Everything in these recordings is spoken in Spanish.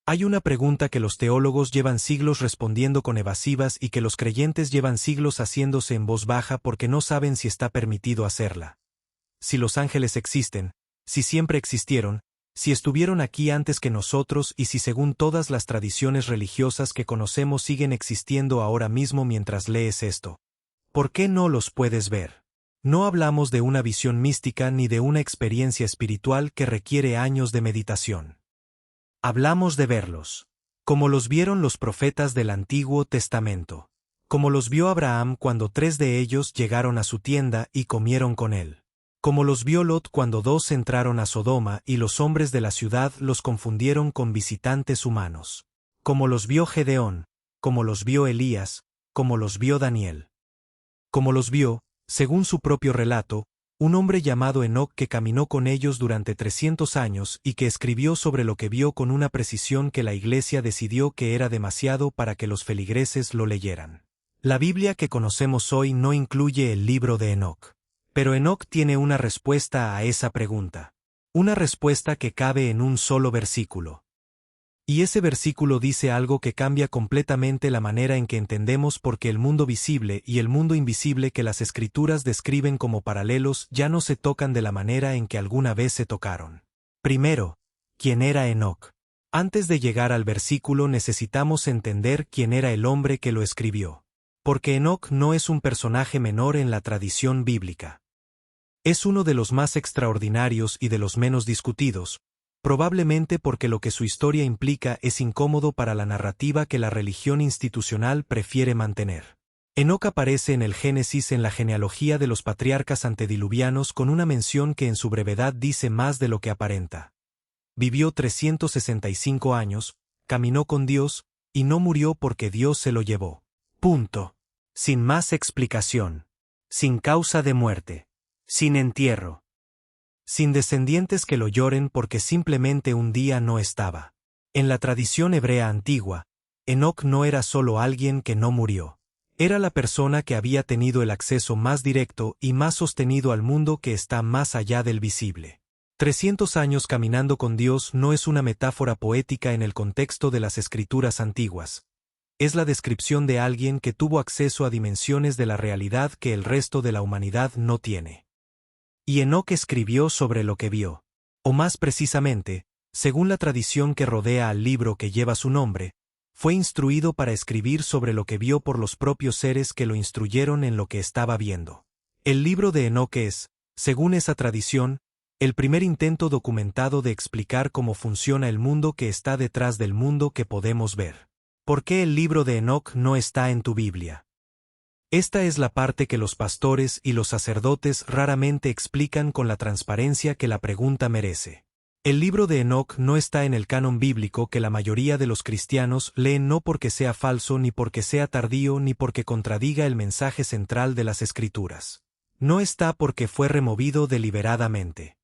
Hay una pregunta que los teólogos llevan siglos respondiendo con evasivas y que los creyentes llevan siglos haciéndose en voz baja porque no saben si está permitido hacerla. Si los ángeles existen, si siempre existieron, si estuvieron aquí antes que nosotros y si según todas las tradiciones religiosas que conocemos siguen existiendo ahora mismo mientras lees esto. ¿Por qué no los puedes ver? No hablamos de una visión mística ni de una experiencia espiritual que requiere años de meditación. Hablamos de verlos, como los vieron los profetas del Antiguo Testamento, como los vio Abraham cuando 3 de ellos llegaron a su tienda y comieron con él, como los vio Lot cuando 2 entraron a Sodoma y los hombres de la ciudad los confundieron con visitantes humanos, como los vio Gedeón, como los vio Elías, como los vio Daniel. Como los vio, según su propio relato, un hombre llamado Enoc que caminó con ellos durante 300 años y que escribió sobre lo que vio con una precisión que la Iglesia decidió que era demasiado para que los feligreses lo leyeran. La Biblia que conocemos hoy no incluye el libro de Enoc. Pero Enoc tiene una respuesta a esa pregunta. Una respuesta que cabe en un solo versículo. Y ese versículo dice algo que cambia completamente la manera en que entendemos porque el mundo visible y el mundo invisible que las Escrituras describen como paralelos ya no se tocan de la manera en que alguna vez se tocaron. Primero, ¿quién era Enoc? Antes de llegar al versículo necesitamos entender quién era el hombre que lo escribió. Porque Enoc no es un personaje menor en la tradición bíblica. Es uno de los más extraordinarios y de los menos discutidos, probablemente porque lo que su historia implica es incómodo para la narrativa que la religión institucional prefiere mantener. Enoc aparece en el Génesis en la genealogía de los patriarcas antediluvianos con una mención que en su brevedad dice más de lo que aparenta. Vivió 365 años, caminó con Dios, y no murió porque Dios se lo llevó. Punto. Sin más explicación. Sin causa de muerte. Sin entierro. Sin descendientes que lo lloren porque simplemente un día no estaba. En la tradición hebrea antigua, Enoc no era solo alguien que no murió. Era la persona que había tenido el acceso más directo y más sostenido al mundo que está más allá del visible. 300 años caminando con Dios no es una metáfora poética en el contexto de las escrituras antiguas. Es la descripción de alguien que tuvo acceso a dimensiones de la realidad que el resto de la humanidad no tiene. Y Enoc escribió sobre lo que vio. O más precisamente, según la tradición que rodea al libro que lleva su nombre, fue instruido para escribir sobre lo que vio por los propios seres que lo instruyeron en lo que estaba viendo. El libro de Enoc es, según esa tradición, el primer intento documentado de explicar cómo funciona el mundo que está detrás del mundo que podemos ver. ¿Por qué el libro de Enoc no está en tu Biblia? Esta es la parte que los pastores y los sacerdotes raramente explican con la transparencia que la pregunta merece. El libro de Enoc no está en el canon bíblico que la mayoría de los cristianos leen no porque sea falso ni porque sea tardío ni porque contradiga el mensaje central de las Escrituras. No está porque fue removido deliberadamente.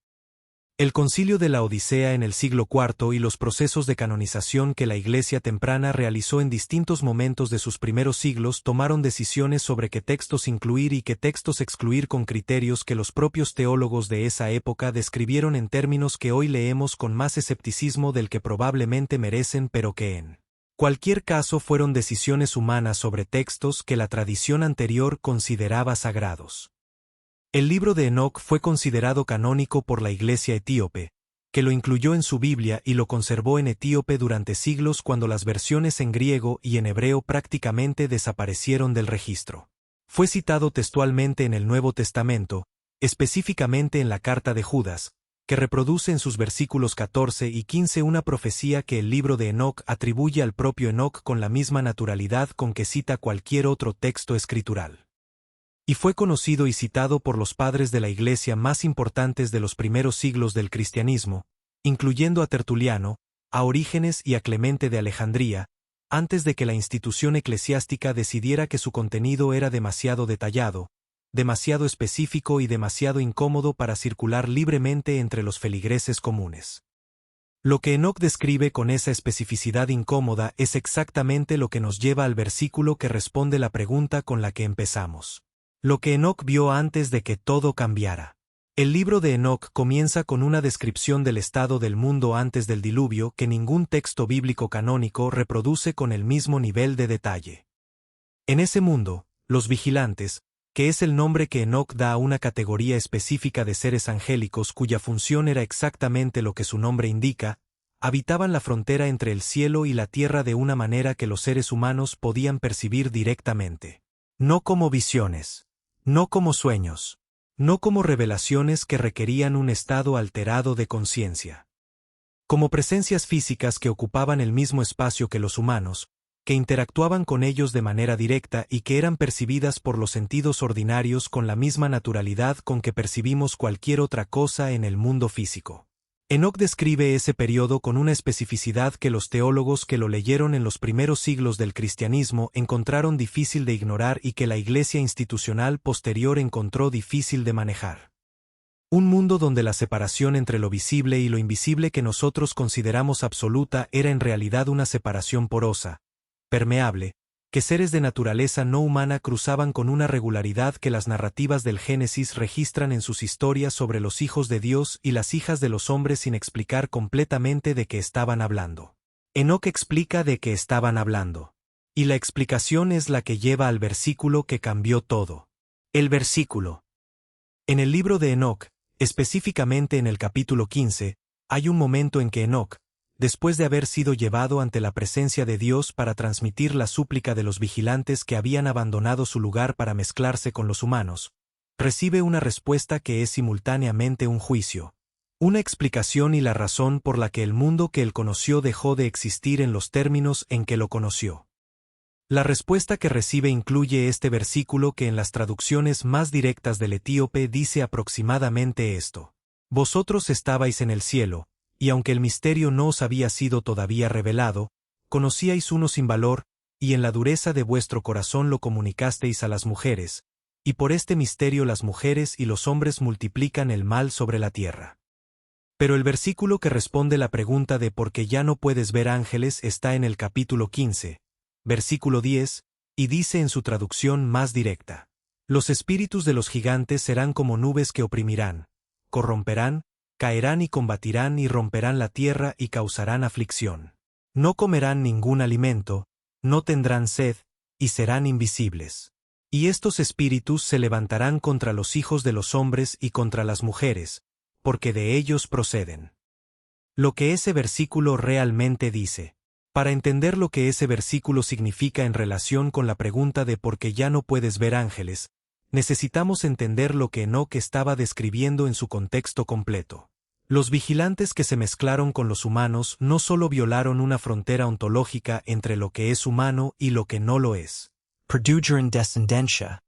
El Concilio de la Odisea en el siglo IV y los procesos de canonización que la Iglesia temprana realizó en distintos momentos de sus primeros siglos tomaron decisiones sobre qué textos incluir y qué textos excluir con criterios que los propios teólogos de esa época describieron en términos que hoy leemos con más escepticismo del que probablemente merecen pero que en cualquier caso fueron decisiones humanas sobre textos que la tradición anterior consideraba sagrados. El libro de Enoc fue considerado canónico por la Iglesia etíope, que lo incluyó en su Biblia y lo conservó en etíope durante siglos cuando las versiones en griego y en hebreo prácticamente desaparecieron del registro. Fue citado textualmente en el Nuevo Testamento, específicamente en la Carta de Judas, que reproduce en sus versículos 14 y 15 una profecía que el libro de Enoc atribuye al propio Enoc con la misma naturalidad con que cita cualquier otro texto escritural. Y fue conocido y citado por los padres de la Iglesia más importantes de los primeros siglos del cristianismo, incluyendo a Tertuliano, a Orígenes y a Clemente de Alejandría, antes de que la institución eclesiástica decidiera que su contenido era demasiado detallado, demasiado específico y demasiado incómodo para circular libremente entre los feligreses comunes. Lo que Enoc describe con esa especificidad incómoda es exactamente lo que nos lleva al versículo que responde la pregunta con la que empezamos. Lo que Enoc vio antes de que todo cambiara. El libro de Enoc comienza con una descripción del estado del mundo antes del diluvio que ningún texto bíblico canónico reproduce con el mismo nivel de detalle. En ese mundo, los vigilantes, que es el nombre que Enoc da a una categoría específica de seres angélicos cuya función era exactamente lo que su nombre indica, habitaban la frontera entre el cielo y la tierra de una manera que los seres humanos podían percibir directamente. No como visiones, no como sueños, no como revelaciones que requerían un estado alterado de conciencia. Como presencias físicas que ocupaban el mismo espacio que los humanos, que interactuaban con ellos de manera directa y que eran percibidas por los sentidos ordinarios con la misma naturalidad con que percibimos cualquier otra cosa en el mundo físico. Enoc describe ese periodo con una especificidad que los teólogos que lo leyeron en los primeros siglos del cristianismo encontraron difícil de ignorar y que la Iglesia institucional posterior encontró difícil de manejar. Un mundo donde la separación entre lo visible y lo invisible que nosotros consideramos absoluta era en realidad una separación porosa, permeable, que seres de naturaleza no humana cruzaban con una regularidad que las narrativas del Génesis registran en sus historias sobre los hijos de Dios y las hijas de los hombres sin explicar completamente de qué estaban hablando. Enoc explica de qué estaban hablando. Y la explicación es la que lleva al versículo que cambió todo. El versículo. En el libro de Enoc, específicamente en el capítulo 15, hay un momento en que Enoc, después de haber sido llevado ante la presencia de Dios para transmitir la súplica de los vigilantes que habían abandonado su lugar para mezclarse con los humanos, recibe una respuesta que es simultáneamente un juicio, una explicación y la razón por la que el mundo que él conoció dejó de existir en los términos en que lo conoció. La respuesta que recibe incluye este versículo que en las traducciones más directas del etíope dice aproximadamente esto: Vosotros estabais en el cielo, y aunque el misterio no os había sido todavía revelado, conocíais uno sin valor, y en la dureza de vuestro corazón lo comunicasteis a las mujeres, y por este misterio las mujeres y los hombres multiplican el mal sobre la tierra. Pero el versículo que responde la pregunta de por qué ya no puedes ver ángeles está en el capítulo 15, versículo 10, y dice en su traducción más directa: Los espíritus de los gigantes serán como nubes que oprimirán, corromperán, caerán y combatirán y romperán la tierra y causarán aflicción. No comerán ningún alimento, no tendrán sed, y serán invisibles. Y estos espíritus se levantarán contra los hijos de los hombres y contra las mujeres, porque de ellos proceden. Lo que ese versículo realmente dice. Para entender lo que ese versículo significa en relación con la pregunta de por qué ya no puedes ver ángeles, necesitamos entender lo que Enoc estaba describiendo en su contexto completo. Los vigilantes que se mezclaron con los humanos no solo violaron una frontera ontológica entre lo que es humano y lo que no lo es. Produjeron descendencia.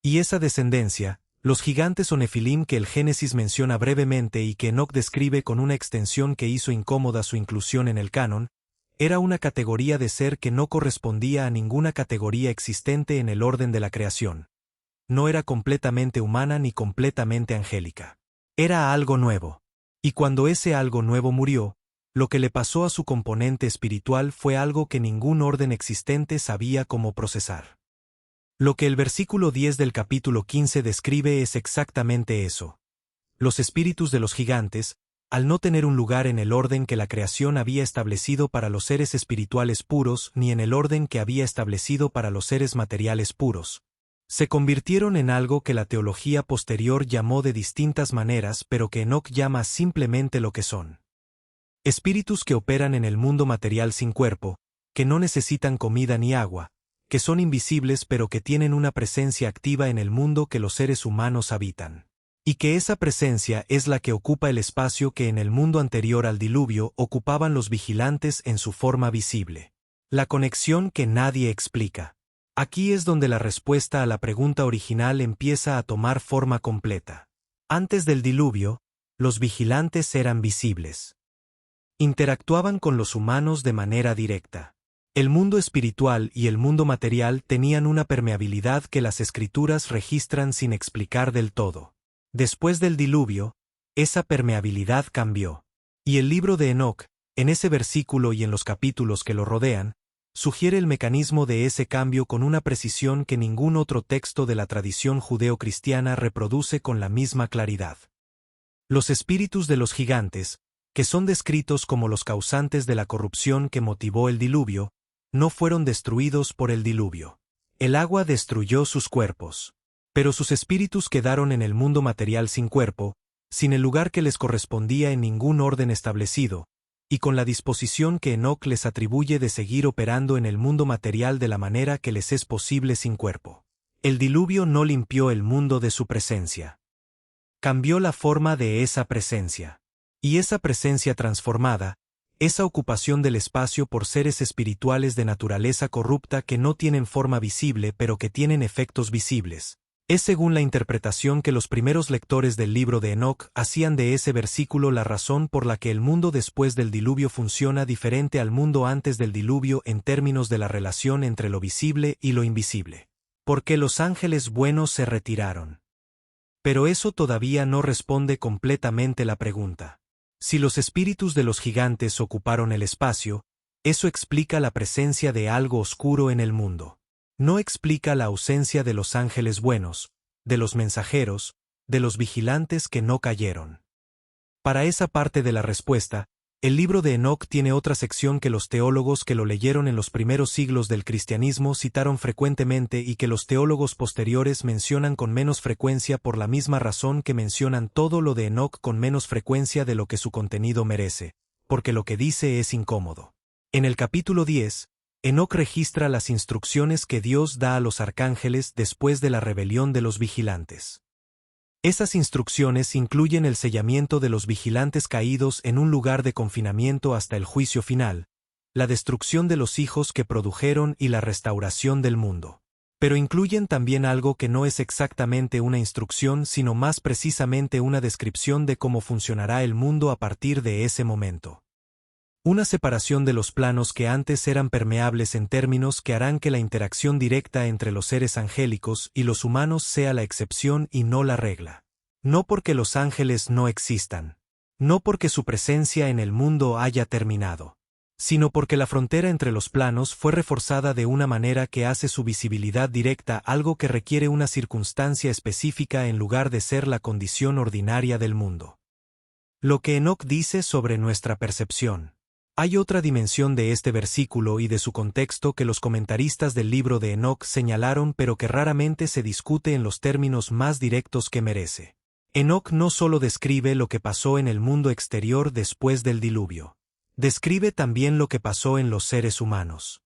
Y esa descendencia, los gigantes o nefilim que el Génesis menciona brevemente y que Enoc describe con una extensión que hizo incómoda su inclusión en el canon, era una categoría de ser que no correspondía a ninguna categoría existente en el orden de la creación. No era completamente humana ni completamente angélica. Era algo nuevo. Y cuando ese algo nuevo murió, lo que le pasó a su componente espiritual fue algo que ningún orden existente sabía cómo procesar. Lo que el versículo 10 del capítulo 15 describe es exactamente eso. Los espíritus de los gigantes, al no tener un lugar en el orden que la creación había establecido para los seres espirituales puros ni en el orden que había establecido para los seres materiales puros, se convirtieron en algo que la teología posterior llamó de distintas maneras pero que Enoc llama simplemente lo que son. Espíritus que operan en el mundo material sin cuerpo, que no necesitan comida ni agua, que son invisibles pero que tienen una presencia activa en el mundo que los seres humanos habitan. Y que esa presencia es la que ocupa el espacio que en el mundo anterior al diluvio ocupaban los vigilantes en su forma visible. La conexión que nadie explica. Aquí es donde la respuesta a la pregunta original empieza a tomar forma completa. Antes del diluvio, los vigilantes eran visibles. Interactuaban con los humanos de manera directa. El mundo espiritual y el mundo material tenían una permeabilidad que las escrituras registran sin explicar del todo. Después del diluvio, esa permeabilidad cambió. Y el libro de Enoc, en ese versículo y en los capítulos que lo rodean, sugiere el mecanismo de ese cambio con una precisión que ningún otro texto de la tradición judeo-cristiana reproduce con la misma claridad. Los espíritus de los gigantes, que son descritos como los causantes de la corrupción que motivó el diluvio, no fueron destruidos por el diluvio. El agua destruyó sus cuerpos. Pero sus espíritus quedaron en el mundo material sin cuerpo, sin el lugar que les correspondía en ningún orden establecido, y con la disposición que Enoc les atribuye de seguir operando en el mundo material de la manera que les es posible sin cuerpo. El diluvio no limpió el mundo de su presencia. Cambió la forma de esa presencia. Y esa presencia transformada, esa ocupación del espacio por seres espirituales de naturaleza corrupta que no tienen forma visible pero que tienen efectos visibles, es según la interpretación que los primeros lectores del libro de Enoc hacían de ese versículo la razón por la que el mundo después del diluvio funciona diferente al mundo antes del diluvio en términos de la relación entre lo visible y lo invisible. Porque los ángeles buenos se retiraron. Pero eso todavía no responde completamente la pregunta. Si los espíritus de los gigantes ocuparon el espacio, eso explica la presencia de algo oscuro en el mundo. No explica la ausencia de los ángeles buenos, de los mensajeros, de los vigilantes que no cayeron. Para esa parte de la respuesta, el libro de Enoc tiene otra sección que los teólogos que lo leyeron en los primeros siglos del cristianismo citaron frecuentemente y que los teólogos posteriores mencionan con menos frecuencia por la misma razón que mencionan todo lo de Enoc con menos frecuencia de lo que su contenido merece, porque lo que dice es incómodo. En el capítulo 10, Enoc registra las instrucciones que Dios da a los arcángeles después de la rebelión de los vigilantes. Esas instrucciones incluyen el sellamiento de los vigilantes caídos en un lugar de confinamiento hasta el juicio final, la destrucción de los hijos que produjeron y la restauración del mundo. Pero incluyen también algo que no es exactamente una instrucción sino más precisamente una descripción de cómo funcionará el mundo a partir de ese momento. Una separación de los planos que antes eran permeables en términos que harán que la interacción directa entre los seres angélicos y los humanos sea la excepción y no la regla. No porque los ángeles no existan. No porque su presencia en el mundo haya terminado. Sino porque la frontera entre los planos fue reforzada de una manera que hace su visibilidad directa algo que requiere una circunstancia específica en lugar de ser la condición ordinaria del mundo. Lo que Enoc dice sobre nuestra percepción. Hay otra dimensión de este versículo y de su contexto que los comentaristas del libro de Enoc señalaron pero que raramente se discute en los términos más directos que merece. Enoc no solo describe lo que pasó en el mundo exterior después del diluvio. Describe también lo que pasó en los seres humanos.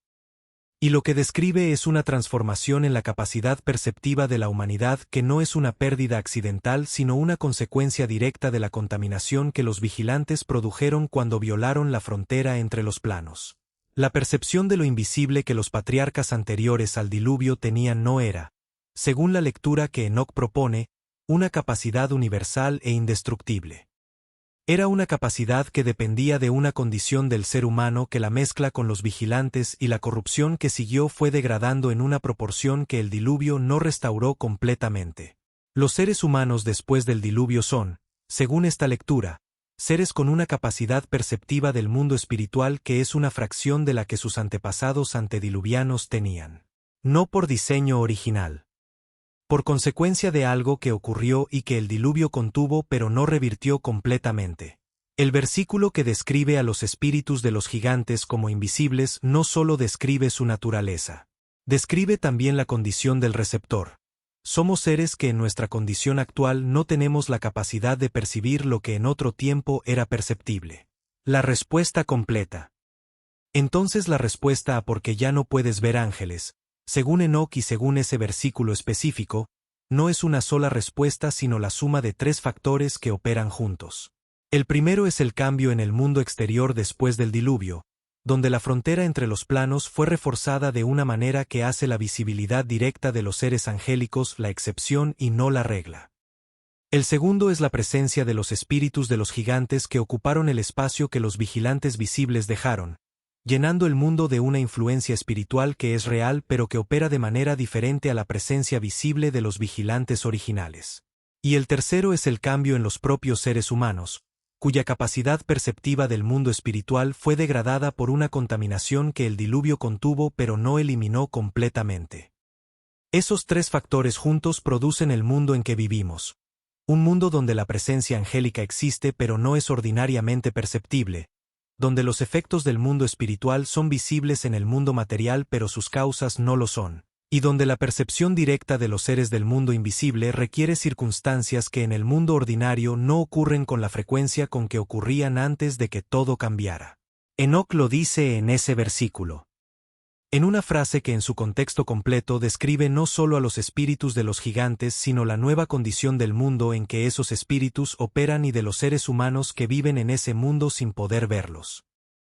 Y lo que describe es una transformación en la capacidad perceptiva de la humanidad que no es una pérdida accidental sino una consecuencia directa de la contaminación que los vigilantes produjeron cuando violaron la frontera entre los planos. La percepción de lo invisible que los patriarcas anteriores al diluvio tenían no era, según la lectura que Enoc propone, una capacidad universal e indestructible. Era una capacidad que dependía de una condición del ser humano que la mezcla con los vigilantes y la corrupción que siguió fue degradando en una proporción que el diluvio no restauró completamente. Los seres humanos después del diluvio son, según esta lectura, seres con una capacidad perceptiva del mundo espiritual que es una fracción de la que sus antepasados antediluvianos tenían. No por diseño original. Por consecuencia de algo que ocurrió y que el diluvio contuvo pero no revirtió completamente. El versículo que describe a los espíritus de los gigantes como invisibles no solo describe su naturaleza. Describe también la condición del receptor. Somos seres que en nuestra condición actual no tenemos la capacidad de percibir lo que en otro tiempo era perceptible. La respuesta completa. Entonces la respuesta a por qué ya no puedes ver ángeles, según Enoc y según ese versículo específico, no es una sola respuesta sino la suma de tres factores que operan juntos. El primero es el cambio en el mundo exterior después del diluvio, donde la frontera entre los planos fue reforzada de una manera que hace la visibilidad directa de los seres angélicos la excepción y no la regla. El segundo es la presencia de los espíritus de los gigantes que ocuparon el espacio que los vigilantes visibles dejaron, llenando el mundo de una influencia espiritual que es real pero que opera de manera diferente a la presencia visible de los vigilantes originales. Y el tercero es el cambio en los propios seres humanos, cuya capacidad perceptiva del mundo espiritual fue degradada por una contaminación que el diluvio contuvo pero no eliminó completamente. Esos tres factores juntos producen el mundo en que vivimos. Un mundo donde la presencia angélica existe pero no es ordinariamente perceptible, donde los efectos del mundo espiritual son visibles en el mundo material pero sus causas no lo son, y donde la percepción directa de los seres del mundo invisible requiere circunstancias que en el mundo ordinario no ocurren con la frecuencia con que ocurrían antes de que todo cambiara. Enoc lo dice en ese versículo, en una frase que en su contexto completo describe no solo a los espíritus de los gigantes sino la nueva condición del mundo en que esos espíritus operan y de los seres humanos que viven en ese mundo sin poder verlos.